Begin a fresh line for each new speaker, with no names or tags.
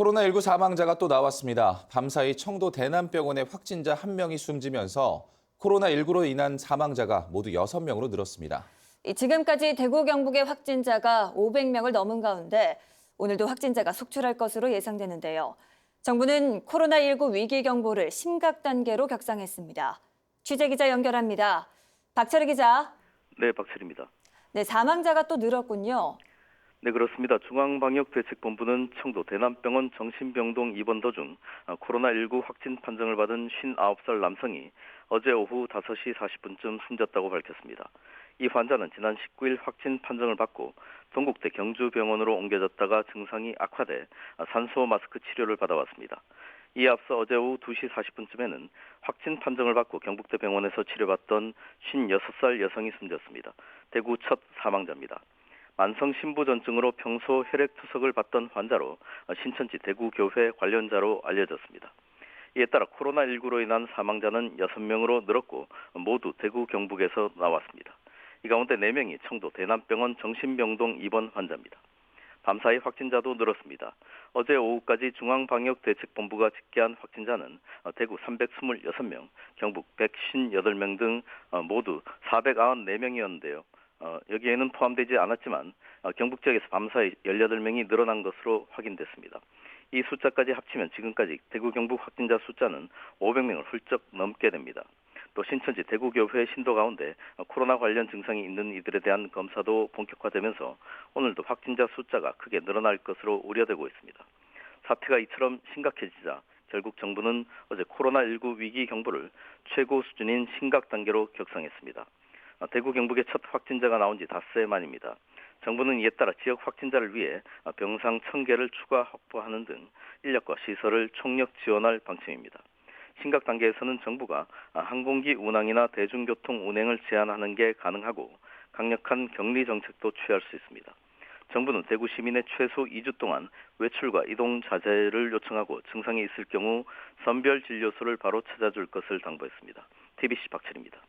코로나19 사망자가 또 나왔습니다. 밤사이 청도 대남병원에 확진자 1명이 숨지면서 코로나19로 인한 사망자가 모두 6명으로 늘었습니다.
지금까지 대구 경북의 확진자가 500명을 넘은 가운데 오늘도 확진자가 속출할 것으로 예상되는데요. 정부는 코로나19 위기 경보를 심각 단계로 격상했습니다. 취재기자 연결합니다. 박철희 기자.
네, 박철입니다.
네, 사망자가 또 늘었군요.
네, 그렇습니다. 중앙방역대책본부는 청도 대남병원 정신병동 입원도 중 코로나19 확진 판정을 받은 59살 남성이 어제 오후 5시 40분쯤 숨졌다고 밝혔습니다. 이 환자는 지난 19일 확진 판정을 받고 동국대 경주병원으로 옮겨졌다가 증상이 악화돼 산소 마스크 치료를 받아왔습니다. 이에 앞서 어제 오후 2시 40분쯤에는 확진 판정을 받고 경북대 병원에서 치료받던 56살 여성이 숨졌습니다. 대구 첫 사망자입니다. 만성 신부전증으로 평소 혈액투석을 받던 환자로 신천지 대구교회 관련자로 알려졌습니다. 이에 따라 코로나19로 인한 사망자는 6명으로 늘었고 모두 대구 경북에서 나왔습니다. 이 가운데 4명이 청도 대남병원 정신병동 입원 환자입니다. 밤사이 확진자도 늘었습니다. 어제 오후까지 중앙방역대책본부가 집계한 확진자는 대구 326명, 경북 158명 등 모두 494명이었는데요. 여기에는 포함되지 않았지만 경북 지역에서 밤사이 18명이 늘어난 것으로 확인됐습니다. 이 숫자까지 합치면 지금까지 대구 경북 확진자 숫자는 500명을 훌쩍 넘게 됩니다. 또 신천지 대구교회 신도 가운데 코로나 관련 증상이 있는 이들에 대한 검사도 본격화되면서 오늘도 확진자 숫자가 크게 늘어날 것으로 우려되고 있습니다. 사태가 이처럼 심각해지자 결국 정부는 어제 코로나19 위기 경보를 최고 수준인 심각 단계로 격상했습니다. 대구 경북의 첫 확진자가 나온 지 닷새 만입니다. 정부는 이에 따라 지역 확진자를 위해 병상 1000개를 추가 확보하는 등 인력과 시설을 총력 지원할 방침입니다. 심각 단계에서는 정부가 항공기 운항이나 대중교통 운행을 제한하는 게 가능하고 강력한 격리 정책도 취할 수 있습니다. 정부는 대구 시민의 최소 2주 동안 외출과 이동 자제를 요청하고 증상이 있을 경우 선별 진료소를 바로 찾아줄 것을 당부했습니다. TBC 박철입니다.